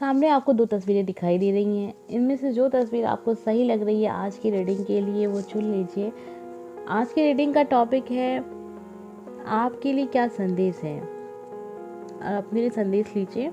सामने आपको 2 तस्वीरें दिखाई दे रही हैं। इनमें से जो तस्वीर आपको सही लग रही है आज की रीडिंग के लिए वो चुन लीजिए। आज की रीडिंग का टॉपिक है आपके लिए क्या संदेश है। अपने लिए संदेश लीजिए।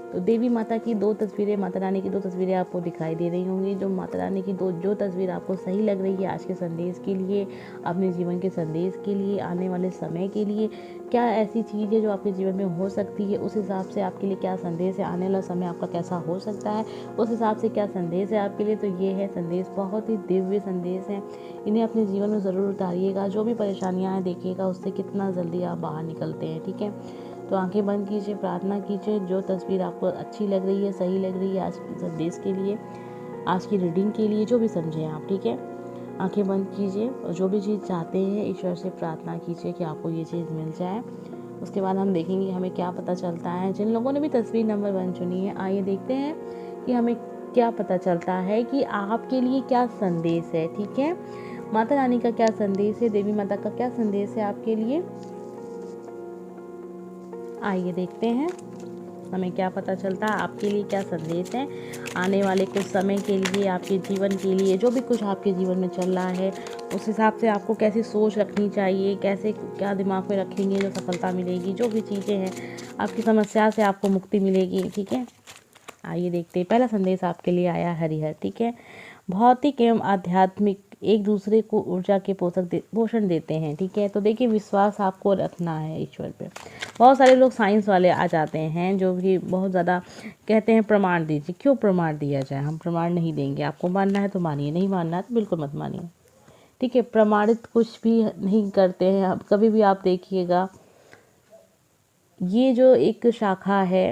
तो देवी माता की 2 तस्वीरें, माता रानी की 2 तस्वीरें आपको दिखाई दे रही होंगी। जो माता रानी की जो तस्वीर आपको सही लग रही है आज के संदेश के लिए, अपने जीवन के संदेश के लिए, आने वाले समय के लिए, क्या ऐसी चीज़ है जो आपके जीवन में हो सकती है, उस हिसाब से आपके लिए क्या संदेश है, आने वाला समय आपका कैसा हो सकता है, उस हिसाब से क्या संदेश है आपके लिए। तो ये है संदेश, बहुत ही दिव्य संदेश है। इन्हें अपने जीवन में ज़रूर उतारिएगा। जो भी परेशानियाँ हैं देखिएगा उससे कितना जल्दी आप बाहर निकलते हैं। ठीक है, तो आंखें बंद कीजिए, प्रार्थना कीजिए। जो तस्वीर आपको अच्छी लग रही है, सही लग रही है आज के संदेश के लिए, आज की रीडिंग के लिए, जो भी समझें आप। ठीक है, आंखें बंद कीजिए और जो भी चीज़ चाहते हैं ईश्वर से प्रार्थना कीजिए कि आपको ये चीज़ मिल जाए। उसके बाद हम देखेंगे हमें क्या पता चलता है। जिन लोगों ने भी तस्वीर नंबर 1 चुनी है, आइए देखते हैं कि हमें क्या पता चलता है कि आपके लिए क्या संदेश है। ठीक है, माता रानी का क्या संदेश है, देवी माता का क्या संदेश है आपके लिए, आइए देखते हैं हमें क्या पता चलता है। आपके लिए क्या संदेश है आने वाले कुछ समय के लिए, आपके जीवन के लिए, जो भी कुछ आपके जीवन में चल रहा है उस हिसाब से आपको कैसी सोच रखनी चाहिए, कैसे क्या दिमाग में रखेंगे जो सफलता मिलेगी, जो भी चीज़ें हैं आपकी समस्या से आपको मुक्ति मिलेगी। ठीक है, आइए देखते हैं। पहला संदेश आपके लिए आया हरिहर। ठीक है, भौतिक एवं आध्यात्मिक एक दूसरे को ऊर्जा के पोषण देते हैं। ठीक है, तो देखिए विश्वास आपको रखना है ईश्वर पे। बहुत सारे लोग साइंस वाले आ जाते हैं जो कि बहुत ज़्यादा कहते हैं प्रमाण दीजिए। क्यों प्रमाण दिया जाए, हम प्रमाण नहीं देंगे। आपको मानना है तो मानिए, नहीं मानना है तो बिल्कुल मत मानिए। ठीक है, प्रमाणित कुछ भी नहीं करते हैं। अब कभी भी आप देखिएगा ये जो एक शाखा है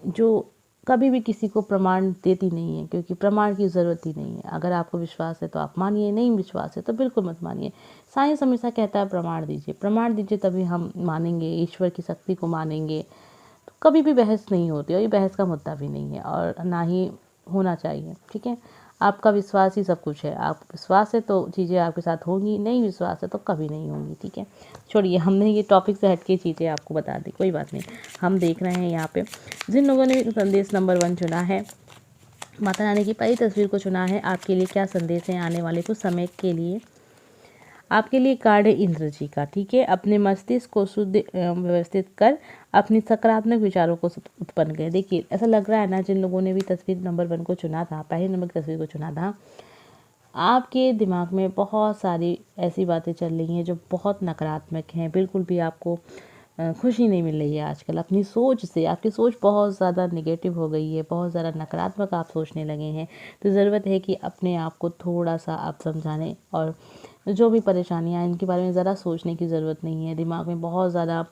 जो कभी भी किसी को प्रमाण देती नहीं है, क्योंकि प्रमाण की ज़रूरत ही नहीं है। अगर आपको विश्वास है तो आप मानिए, नहीं विश्वास है तो बिल्कुल मत मानिए। साइंस हमेशा कहता है प्रमाण दीजिए, प्रमाण दीजिए, तभी हम मानेंगे, ईश्वर की शक्ति को मानेंगे। तो कभी भी बहस नहीं होती और ये बहस का मुद्दा भी नहीं है और ना ही होना चाहिए। ठीक है, आपका विश्वास ही सब कुछ है। आप विश्वास है तो चीज़ें आपके साथ होंगी, नहीं विश्वास है तो कभी नहीं होंगी। ठीक है, छोड़िए, हमने ये टॉपिक से हटके चीज़ें आपको बता दी, कोई बात नहीं। हम देख रहे हैं यहाँ पे जिन लोगों ने संदेश नंबर 1 चुना है, माता रानी की पहली तस्वीर को चुना है, आपके लिए क्या संदेश है आने वाले कुछ समय के लिए। आपके लिए कार्ड है इंद्र जी का। ठीक है, अपने मस्तिष्क को शुद्ध व्यवस्थित कर अपनी सकारात्मक विचारों को उत्पन्न करें। देखिए ऐसा लग रहा है ना, जिन लोगों ने भी तस्वीर नंबर 1 को चुना था, पहले नंबर की तस्वीर को चुना था, आपके दिमाग में बहुत सारी ऐसी बातें चल रही हैं जो बहुत नकारात्मक हैं। बिल्कुल भी आपको खुशी नहीं मिल रही है आजकल अपनी सोच से। आपकी सोच बहुत ज़्यादा नेगेटिव हो गई है, बहुत ज़्यादा नकारात्मक आप सोचने लगे हैं। तो ज़रूरत है कि अपने आप को थोड़ा सा आप समझाने और जो भी परेशानियाँ हैं इनके बारे में ज़रा सोचने की ज़रूरत नहीं है। दिमाग में बहुत ज़्यादा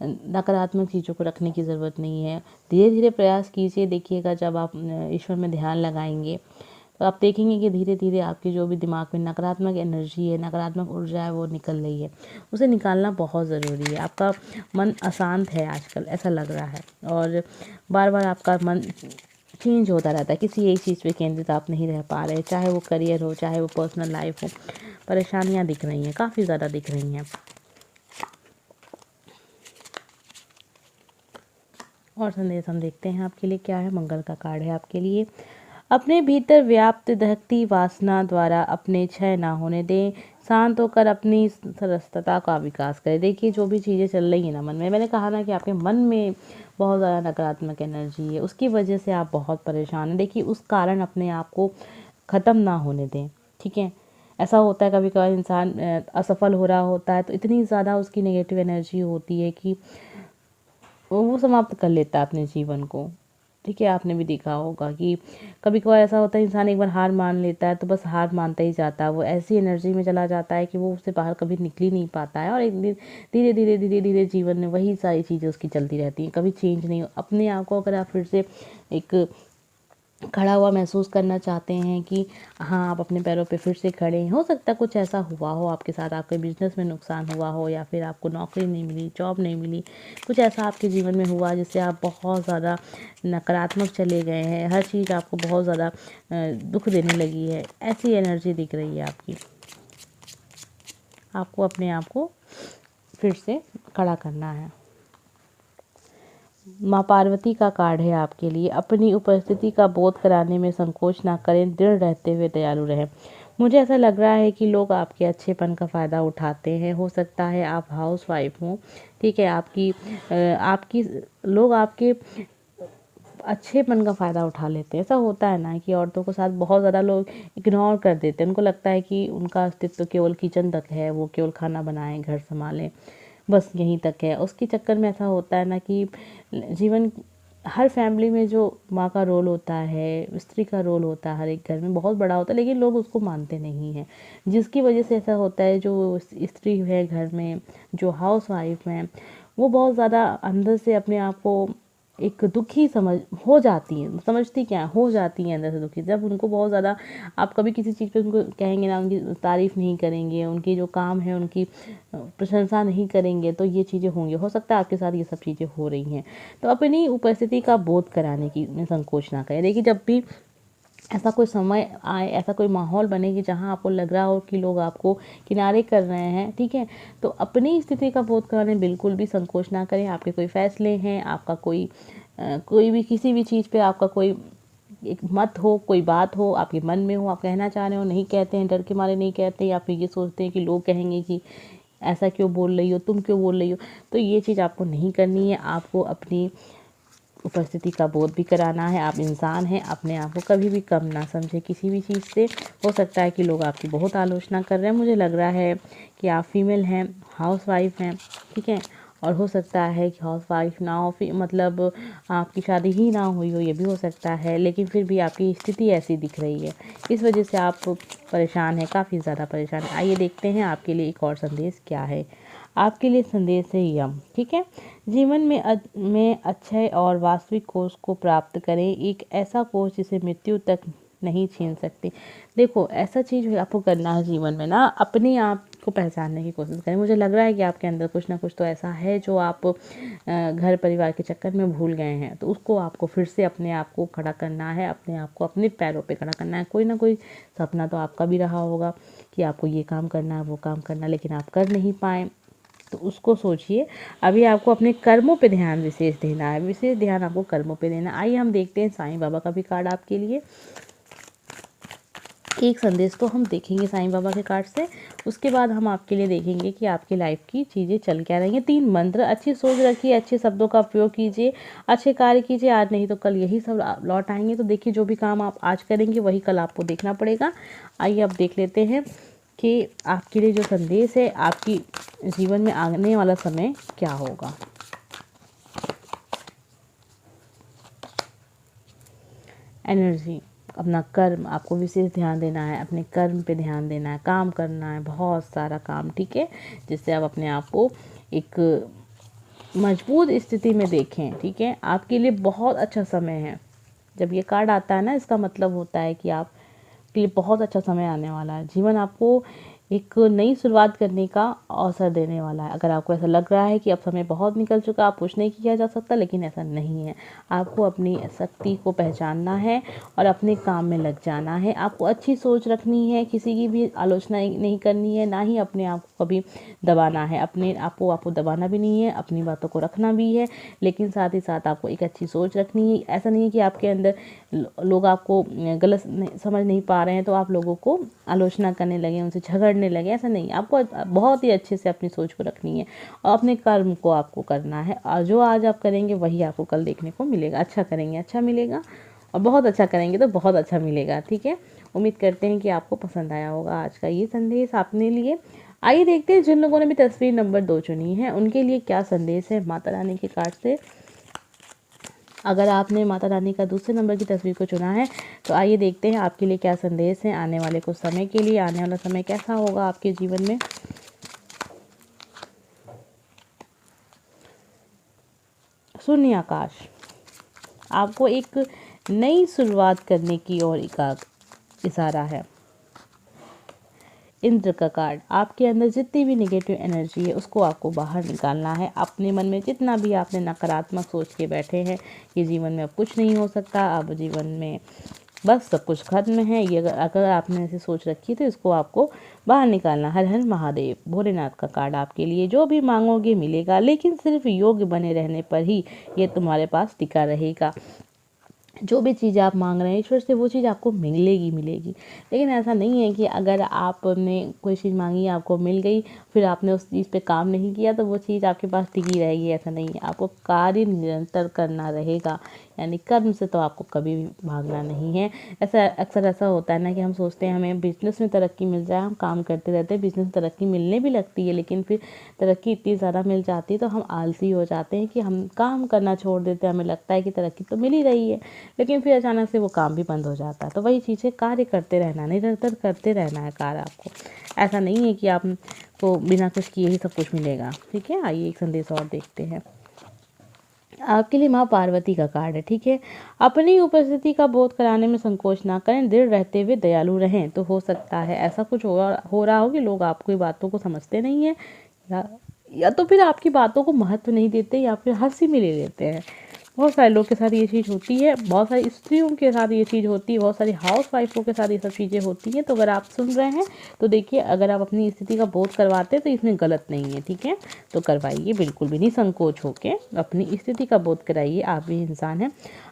नकारात्मक चीज़ों को रखने की ज़रूरत नहीं है। धीरे धीरे प्रयास कीजिए। देखिएगा जब आप ईश्वर में ध्यान लगाएंगे तो आप देखेंगे कि धीरे धीरे आपके जो भी दिमाग में नकारात्मक एनर्जी है, नकारात्मक ऊर्जा है, वो निकल रही है। उसे निकालना बहुत ज़रूरी है। आपका मन अशांत है आजकल, ऐसा लग रहा है, और बार बार आपका मन चेंज होता रहता है। किसी एक चीज़ पे केंद्रित आप नहीं रह पा रहे, चाहे वो करियर हो, चाहे वो पर्सनल लाइफ हो। परेशानियाँ दिख रही हैं, काफ़ी ज़्यादा दिख रही हैं। और संदेश हम देखते हैं आपके लिए क्या है। मंगल का कार्ड है आपके लिए। अपने भीतर व्याप्त दहकती वासना द्वारा अपने क्षय ना होने दें, शांत होकर अपनी सरसता का विकास करें। देखिए जो भी चीज़ें चल रही हैं ना मन में, मैंने कहा ना कि आपके मन में बहुत ज़्यादा नकारात्मक एनर्जी है, उसकी वजह से आप बहुत परेशान हैं। देखिए उस कारण अपने आप को ख़त्म ना होने दें। ठीक है, ऐसा होता है कभी कभार इंसान असफल हो रहा होता है तो इतनी ज़्यादा उसकी नेगेटिव एनर्जी होती है कि वो समाप्त कर लेता है अपने जीवन को। ठीक है, आपने भी देखा होगा कि कभी कभार ऐसा होता है इंसान एक बार हार मान लेता है तो बस हार मानता ही जाता है। वो ऐसी एनर्जी में चला जाता है कि वो उससे बाहर कभी निकल ही नहीं पाता है और एक दिन धीरे धीरे धीरे धीरे जीवन में वही सारी चीज़ें उसकी चलती रहती हैं, कभी चेंज नहीं। अपने आप को अगर आप फिर से एक खड़ा हुआ महसूस करना चाहते हैं कि हाँ आप अपने पैरों पे फिर से खड़े हैं, हो सकता है कुछ ऐसा हुआ हो आपके साथ, आपके बिजनेस में नुकसान हुआ हो, या फिर आपको नौकरी नहीं मिली, जॉब नहीं मिली, कुछ ऐसा आपके जीवन में हुआ जिससे आप बहुत ज़्यादा नकारात्मक चले गए हैं, हर चीज़ आपको बहुत ज़्यादा दुख देने लगी है, ऐसी एनर्जी दिख रही है आपकी। आपको अपने आप को फिर से खड़ा करना है। माँ पार्वती का कार्ड है आपके लिए। अपनी उपस्थिति का बोध कराने में संकोच ना करें, दृढ़ रहते हुए दयालु रहें। मुझे ऐसा लग रहा है कि लोग आपके अच्छेपन का फ़ायदा उठाते हैं। हो सकता है आप हाउस वाइफ हों, ठीक है, आपकी लोग आपके अच्छेपन का फ़ायदा उठा लेते हैं। ऐसा होता है ना कि औरतों के साथ बहुत ज़्यादा लोग इग्नोर कर देते हैं। उनको लगता है कि उनका अस्तित्व केवल किचन तक है, वो केवल खाना बनाएं, घर संभालें, बस यहीं तक है। उसके चक्कर में ऐसा होता है ना कि जीवन हर फैमिली में जो माँ का रोल होता है, स्त्री का रोल होता है, हर एक घर में बहुत बड़ा होता है, लेकिन लोग उसको मानते नहीं हैं। जिसकी वजह से ऐसा होता है, जो स्त्री है घर में, जो हाउस वाइफ हैं, वो बहुत ज़्यादा अंदर से अपने आप को एक दुखी हो जाती हैं। समझती क्या हो जाती हैं अंदर से दुखी, जब उनको बहुत ज़्यादा आप कभी किसी चीज़ पे उनको कहेंगे ना, उनकी तारीफ़ नहीं करेंगे, उनकी जो काम है उनकी प्रशंसा नहीं करेंगे, तो ये चीज़ें होंगी। हो सकता है आपके साथ ये सब चीज़ें हो रही हैं। तो अपनी उपस्थिति का बोध कराने की में संकोच ना करें। देखिए, जब भी ऐसा कोई समय आए, ऐसा कोई माहौल बने कि जहाँ आपको लग रहा हो कि लोग आपको किनारे कर रहे हैं, ठीक है, तो अपनी स्थिति का बोध कराने बिल्कुल भी संकोच ना करें। आपके कोई फैसले हैं, आपका कोई भी किसी भी चीज़ पे आपका कोई एक मत हो, कोई बात हो, आपके मन में हो, आप कहना चाह रहे हो, नहीं कहते हैं, डर के मारे नहीं कहते, या फिर ये सोचते हैं कि लोग कहेंगे कि ऐसा क्यों बोल रही हो, तुम क्यों बोल रही हो, तो ये चीज़ आपको नहीं करनी है। आपको अपनी उपस्थिति का बोध भी कराना है। आप इंसान हैं, अपने आप को कभी भी कम ना समझें किसी भी चीज़ से। हो सकता है कि लोग आपकी बहुत आलोचना कर रहे हैं, मुझे लग रहा है कि आप फीमेल हैं, हाउस वाइफ हैं, ठीक है, और हो सकता है कि हाउस वाइफ ना हो, मतलब आपकी शादी ही ना हुई हो, ये भी हो सकता है, लेकिन फिर भी आपकी स्थिति ऐसी दिख रही है, इस वजह से आप परेशान हैं, काफ़ी ज़्यादा परेशान हैं। आइए देखते हैं आपके लिए एक और संदेश क्या है। आपके लिए संदेश है यम, ठीक है। जीवन में अच्छे और वास्तविक कोष को प्राप्त करें, एक ऐसा कोष जिसे मृत्यु तक नहीं छीन सकती। देखो, ऐसा चीज़ आपको करना है जीवन में ना, अपने आप को पहचानने की कोशिश करें। मुझे लग रहा है कि आपके अंदर कुछ ना कुछ तो ऐसा है जो आप घर परिवार के चक्कर में भूल गए हैं, तो उसको आपको फिर से अपने आप को खड़ा करना है, अपने आप को अपने पैरों पे खड़ा करना है। कोई ना कोई सपना तो आपका भी रहा होगा कि आपको ये काम करना है, वो काम करना, लेकिन आप कर नहीं पाए, तो उसको सोचिए। अभी आपको अपने कर्मों पे ध्यान विशेष देना है, विशेष ध्यान आपको कर्मों पे देना है। आइए हम देखते हैं साईं बाबा का भी कार्ड आपके लिए। एक संदेश तो हम देखेंगे साईं बाबा के कार्ड से, उसके बाद हम आपके लिए देखेंगे कि आपकी लाइफ की चीज़ें चल क्या रही हैं। 3 मंत्र, अच्छी सोच रखिए, अच्छे शब्दों का उपयोग कीजिए, अच्छे कार्य कीजिए, आज नहीं तो कल यही सब लौट आएंगे। तो देखिए, जो भी काम आप आज करेंगे वही कल आपको देखना पड़ेगा। आइए अब देख लेते हैं कि आपके लिए जो संदेश है, आपकी जीवन में आने वाला समय क्या होगा। एनर्जी, अपना कर्म, आपको विशेष ध्यान देना है, अपने कर्म पे ध्यान देना है, काम करना है, बहुत सारा काम, ठीक है, जिससे आप अपने आप को एक मजबूत स्थिति में देखें, ठीक है। आपके लिए बहुत अच्छा समय है। जब ये कार्ड आता है ना, इसका मतलब होता है कि आप के लिए बहुत अच्छा समय आने वाला है। जीवन आपको एक नई शुरुआत करने का अवसर देने वाला है। अगर आपको ऐसा लग रहा है कि अब समय बहुत निकल चुका, आप कुछ नहीं किया जा सकता, लेकिन ऐसा नहीं है। आपको अपनी शक्ति को पहचानना है और अपने काम में लग जाना है। आपको अच्छी सोच रखनी है, किसी की भी आलोचना नहीं करनी है, ना ही अपने आप को कभी दबाना है। अपने आपको दबाना भी नहीं है, अपनी बातों को रखना भी है, लेकिन साथ ही साथ आपको एक अच्छी सोच रखनी है। ऐसा नहीं है कि आपके अंदर लोग आपको गलत समझ नहीं पा रहे हैं तो आप लोगों को आलोचना करने लगे, उनसे झगड़ने लगे, ऐसा नहीं। आपको बहुत ही अच्छे से अपनी सोच को रखनी है और अपने कर्म को आपको करना है, और जो आज आप करेंगे वही आपको कल देखने को मिलेगा। अच्छा करेंगे अच्छा मिलेगा, और बहुत अच्छा करेंगे तो बहुत अच्छा मिलेगा, ठीक है। उम्मीद करते हैं कि आपको पसंद आया होगा आज का ये संदेश आपने लिए। आइए देखते हैं जिन लोगों ने भी तस्वीर नंबर 2 चुनी है उनके लिए क्या संदेश है माता रानी के कार्ड से। अगर आपने माता रानी का दूसरे नंबर की तस्वीर को चुना है तो आइए देखते हैं आपके लिए क्या संदेश है आने वाले कुछ समय के लिए। आने वाला समय कैसा होगा आपके जीवन में। शून्य आकाश, आपको एक नई शुरुआत करने की ओर इशारा है। इंद्र का कार्ड, आपके अंदर जितनी भी नेगेटिव एनर्जी है उसको आपको बाहर निकालना है। अपने मन में जितना भी आपने नकारात्मक सोच के बैठे हैं कि जीवन में अब कुछ नहीं हो सकता, अब जीवन में बस सब कुछ खत्म है। ये अगर आपने ऐसी सोच रखी तो इसको आपको बाहर निकालना। हर हर महादेव। भोलेनाथ का कार्ड आपके लिए, जो भी मांगोगे मिलेगा, लेकिन सिर्फ योग्य बने रहने पर ही ये तुम्हारे पास टिका रहेगा। जो भी चीज़ आप मांग रहे हैं ईश्वर से वो चीज़ आपको मिलेगी मिलेगी। लेकिन ऐसा नहीं है कि अगर आपने कोई चीज़ मांगी आपको मिल गई, फिर आपने उस चीज़ पे काम नहीं किया तो वो चीज़ आपके पास टिकी रहेगी, ऐसा नहीं है। आपको कार्य निरंतर करना रहेगा, यानी कर्म से तो आपको कभी भी भागना नहीं है। ऐसा अक्सर ऐसा होता है ना कि हम सोचते हैं हमें बिजनेस में तरक्की मिल जाए, हम काम करते रहते हैं, बिजनेस में तरक्की मिलने भी लगती है, लेकिन फिर तरक्की इतनी ज़्यादा मिल जाती है तो हम आलसी हो जाते हैं कि हम काम करना छोड़ देते हैं। हमें लगता है कि तरक्की तो मिल ही रही है, लेकिन फिर अचानक से वो काम भी बंद हो जाता है। तो वही चीज़ें कार्य करते रहना, निरंतर करते रहना है कार्य आपको। ऐसा नहीं है कि आपको बिना कुछ किए ही सब कुछ मिलेगा। ठीक है, आइए एक संदेश और देखते हैं। आपके लिए माँ पार्वती का कार्ड है। ठीक है, अपनी उपस्थिति का बोध कराने में संकोच ना करें, दृढ़ रहते हुए दयालु रहें। तो हो सकता है ऐसा कुछ हो रहा हो कि लोग आपकी बातों को समझते नहीं है, या तो फिर आपकी बातों को महत्व नहीं देते, या फिर हंसी में ले लेते हैं। बहुत सारे लोग के साथ ये चीज़ होती है, बहुत सारी स्त्रियों के साथ ये चीज़ होती है, बहुत सारी हाउस वाइफों के साथ ये सब चीज़ें होती हैं। तो अगर आप सुन रहे हैं तो देखिए, अगर आप अपनी स्थिति का बोध करवाते हैं तो इसमें गलत नहीं है। ठीक है, तो करवाइए, बिल्कुल भी नहीं संकोच होके अपनी स्थिति का बोध कराइए, आप भी इंसान हैं।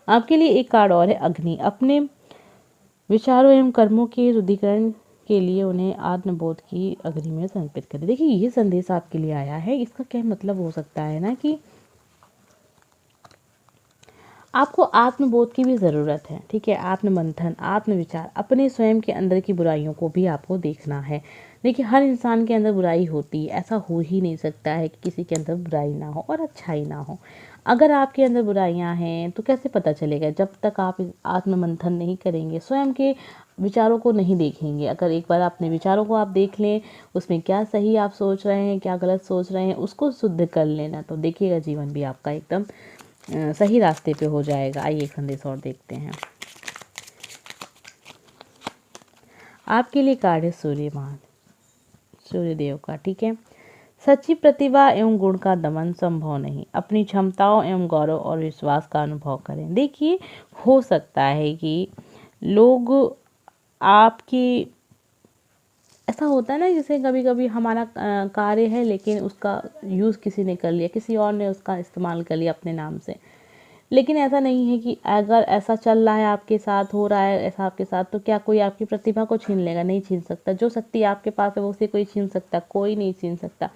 आपके लिए एक कार्ड और है, अग्नि। अपने विचारों एवं कर्मों के रुद्रीकरण के लिए उन्हें आत्मबोध की अग्नि में समर्पित करें। देखिए, ये संदेश आपके लिए आया है। इसका क्या मतलब हो सकता है ना कि आपको आत्मबोध की भी ज़रूरत है। ठीक है, आत्ममंथन, आत्मविचार, अपने स्वयं के अंदर की बुराइयों को भी आपको देखना है। देखिए, हर इंसान के अंदर बुराई होती है, ऐसा हो ही नहीं सकता है कि किसी के अंदर बुराई ना हो और अच्छाई ना हो। अगर आपके अंदर बुराइयां हैं तो कैसे पता चलेगा? जब तक आप आत्ममंथन नहीं करेंगे, स्वयं के विचारों को नहीं देखेंगे। अगर एक बार अपने विचारों को आप देख लें, उसमें क्या सही आप सोच रहे हैं, क्या गलत सोच रहे हैं, उसको शुद्ध कर लेना, तो देखिएगा जीवन भी आपका एकदम सही रास्ते पे हो जाएगा। आइए एक संदेश और देखते हैं। आपके लिए कार्ड है सूर्यमान, सूर्यदेव का। ठीक है, सच्ची प्रतिभा एवं गुण का दमन संभव नहीं, अपनी क्षमताओं एवं गौरव और विश्वास का अनुभव करें। देखिए, हो सकता है कि लोग आपकी, ऐसा होता है ना, जैसे कभी कभी हमारा कार्य है लेकिन उसका यूज़ किसी ने कर लिया, किसी और ने उसका इस्तेमाल कर लिया अपने नाम से। लेकिन ऐसा नहीं है कि अगर ऐसा चल रहा है, आपके साथ हो रहा है ऐसा आपके साथ, तो क्या कोई आपकी प्रतिभा को छीन लेगा? नहीं छीन सकता। जो शक्ति आपके पास है वो उसे कोई छीन सकता? कोई नहीं छीन सकता।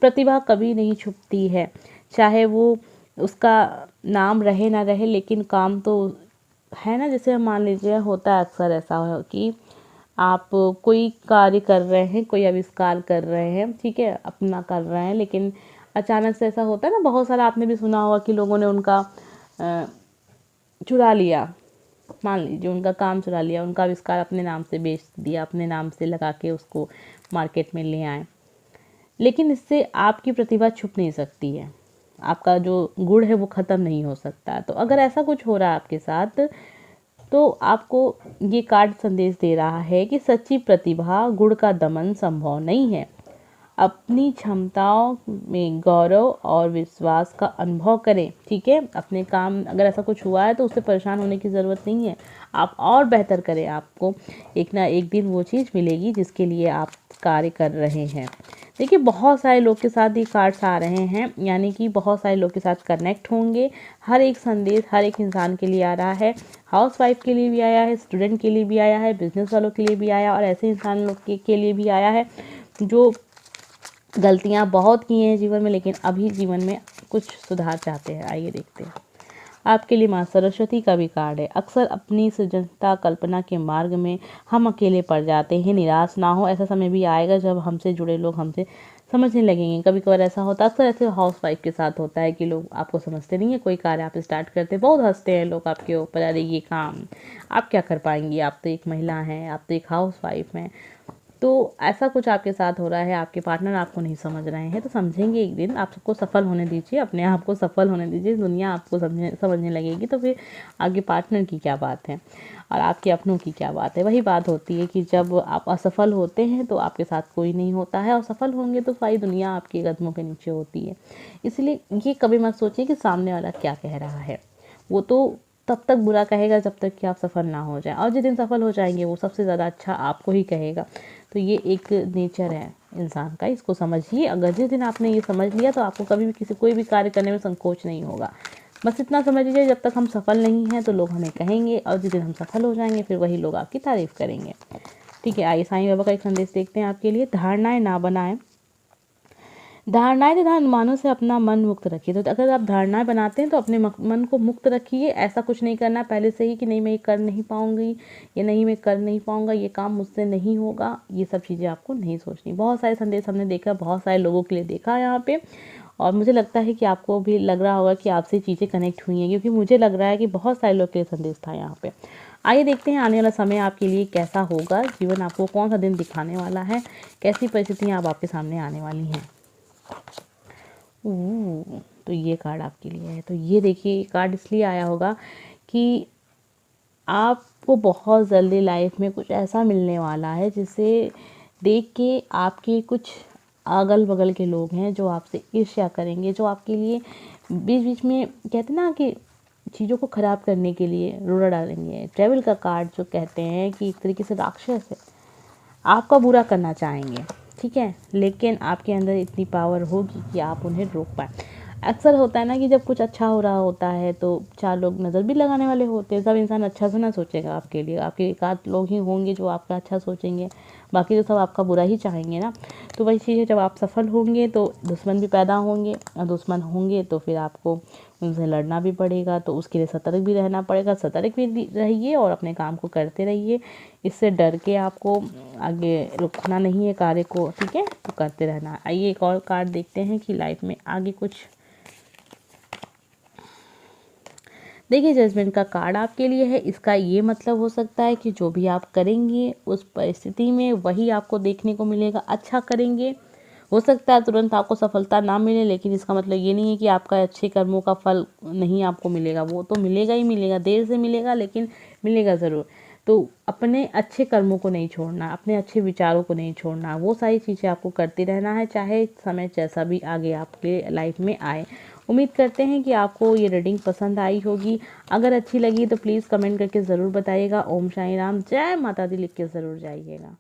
प्रतिभा कभी नहीं छुपती है, चाहे वो उसका नाम रहे ना रहे, लेकिन काम तो है ना। जैसे मान लीजिए, होता है अक्सर ऐसा हो कि आप कोई कार्य कर रहे हैं, कोई आविष्कार कर रहे हैं, ठीक है, अपना कर रहे हैं, लेकिन अचानक से ऐसा होता है ना, बहुत सारा आपने भी सुना होगा कि लोगों ने उनका चुरा लिया। मान लीजिए उनका काम चुरा लिया, उनका आविष्कार अपने नाम से बेच दिया, अपने नाम से लगा के उसको मार्केट में ले आए। लेकिन इससे आपकी प्रतिभा छुप नहीं सकती है, आपका जो गुण है वो ख़त्म नहीं हो सकता। तो अगर ऐसा कुछ हो रहा है आपके साथ, तो आपको ये कार्ड संदेश दे रहा है कि सच्ची प्रतिभा, गुण का दमन संभव नहीं है। अपनी क्षमताओं में गौरव और विश्वास का अनुभव करें। ठीक है, अपने काम, अगर ऐसा कुछ हुआ है तो उससे परेशान होने की ज़रूरत नहीं है, आप और बेहतर करें। आपको एक ना एक दिन वो चीज़ मिलेगी जिसके लिए आप कार्य कर रहे हैं। देखिए, बहुत सारे लोग के साथ ये कार्ड्स आ रहे हैं, यानी कि बहुत सारे लोग के साथ कनेक्ट होंगे। हर एक संदेश हर एक इंसान के लिए आ रहा है। हाउस वाइफ के लिए भी आया है, स्टूडेंट के लिए भी आया है, बिजनेस वालों के लिए भी आया, और ऐसे इंसान लोग के लिए भी आया है जो गलतियां बहुत की हैं जीवन में, लेकिन अभी जीवन में कुछ सुधार चाहते हैं। आइए देखते हैं। आपके लिए माँ सरस्वती का भी कार्ड है। अक्सर अपनी सृजनता कल्पना के मार्ग में हम अकेले पड़ जाते हैं। निराश ना हो, ऐसा समय भी आएगा जब हमसे जुड़े लोग हमसे समझने लगेंगे। कभी कभार ऐसा होता है, अक्सर ऐसे हाउस वाइफ के साथ होता है कि लोग आपको समझते नहीं है। कोई कार्य आप स्टार्ट करते हैं, बहुत हंसते हैं लोग आपके ऊपर, अरे ये काम आप क्या कर पाएंगी, आप तो एक महिला हैं, आप तो एक हाउस वाइफ हैं। तो ऐसा कुछ आपके साथ हो रहा है, आपके पार्टनर आपको नहीं समझ रहे हैं, तो समझेंगे एक दिन। आप सबको सफल होने दीजिए, अपने आप को सफल होने दीजिए, दुनिया आपको समझने लगेगी। तो फिर आपके पार्टनर की क्या बात है और आपके अपनों की क्या बात है। वही बात होती है कि जब आप असफल होते हैं तो आपके साथ कोई नहीं होता है, और सफल होंगे तो सारी दुनिया आपके कदमों के नीचे होती है। इसलिए ये कभी मत सोचिए कि सामने वाला क्या कह रहा है, वो तो तब तक बुरा कहेगा जब तक कि आप सफल ना हो जाए, और जिस दिन सफल हो जाएंगे वो सबसे ज़्यादा अच्छा आपको ही कहेगा। तो ये एक नेचर है इंसान का, इसको समझिए। अगर जिस दिन आपने ये समझ लिया तो आपको कभी भी कोई भी कार्य करने में संकोच नहीं होगा। बस इतना समझ लीजिए, जब तक हम सफल नहीं हैं तो लोग हमें कहेंगे, और जिस दिन हम सफल हो जाएंगे फिर वही लोग आपकी तारीफ़ करेंगे। ठीक है, आइए साईं बाबा का एक संदेश देखते हैं आपके लिए। धारणाएं ना बनाएं, धारणाएं तथा अनुमानों से अपना मन मुक्त रखिए। तो अगर आप धारणाएं बनाते हैं तो अपने मन को मुक्त रखिए। ऐसा कुछ नहीं करना पहले से ही कि नहीं मैं ये कर नहीं पाऊंगी, या नहीं मैं कर नहीं पाऊंगा, ये काम मुझसे नहीं होगा, ये सब चीज़ें आपको नहीं सोचनी। बहुत सारे संदेश हमने देखा, बहुत सारे लोगों के लिए देखा यहाँ पे, और मुझे लगता है कि आपको भी लग रहा होगा कि आपसे चीज़ें कनेक्ट हुई हैं, क्योंकि मुझे लग रहा है कि बहुत सारे लोग के लिए संदेश था यहाँ पे। आइए देखते हैं आने वाला समय आपके लिए कैसा होगा, जीवन आपको कौन सा दिन दिखाने वाला है, कैसी परिस्थितियाँ अब आपके सामने आने वाली हैं। तो ये कार्ड आपके लिए है। तो ये देखिए, कार्ड इसलिए आया होगा कि आपको बहुत जल्दी लाइफ में कुछ ऐसा मिलने वाला है जिसे देख के आपके कुछ अगल बगल के लोग हैं जो आपसे ईर्ष्या करेंगे, जो आपके लिए बीच बीच में कहते ना कि चीज़ों को ख़राब करने के लिए रोड़ा डालेंगे। ट्रेवल का कार्ड जो कहते हैं कि एक तरीके से राक्षस है, आपका बुरा करना चाहेंगे, ठीक है, लेकिन आपके अंदर इतनी पावर होगी कि आप उन्हें रोक पाएँ। अक्सर होता है ना कि जब कुछ अच्छा हो रहा होता है तो 4 लोग नज़र भी लगाने वाले होते हैं। सब इंसान अच्छा से ना सोचेगा आपके लिए, आपके एक आध लोग ही होंगे जो आपका अच्छा सोचेंगे, बाकी तो सब आपका बुरा ही चाहेंगे ना। तो वही चीज़ है, जब आप सफल होंगे तो दुश्मन भी पैदा होंगे, और दुश्मन होंगे तो फिर आपको उनसे लड़ना भी पड़ेगा। तो उसके लिए सतर्क भी रहना पड़ेगा। सतर्क भी रहिए और अपने काम को करते रहिए। इससे डर के आपको आगे रुकना नहीं है कार्य को, ठीक है, तो करते रहना। आइए एक और कार्ड देखते हैं कि लाइफ में आगे कुछ। देखिए, जजमेंट का कार्ड आपके लिए है। इसका ये मतलब हो सकता है कि जो भी आप करेंगे उस परिस्थिति में वही आपको देखने को मिलेगा। अच्छा करेंगे, हो सकता है तुरंत आपको सफलता ना मिले, लेकिन इसका मतलब ये नहीं है कि आपका अच्छे कर्मों का फल नहीं आपको मिलेगा। वो तो मिलेगा ही मिलेगा, देर से मिलेगा लेकिन मिलेगा ज़रूर। तो अपने अच्छे कर्मों को नहीं छोड़ना, अपने अच्छे विचारों को नहीं छोड़ना, वो सारी चीज़ें आपको करते रहना है, चाहे समय जैसा भी आगे आपके लाइफ में आए। उम्मीद करते हैं कि आपको ये रीडिंग पसंद आई होगी। अगर अच्छी लगी तो प्लीज़ कमेंट करके ज़रूर बताइएगा। ओम साईं राम, जय माता दी लिख के ज़रूर जाइएगा।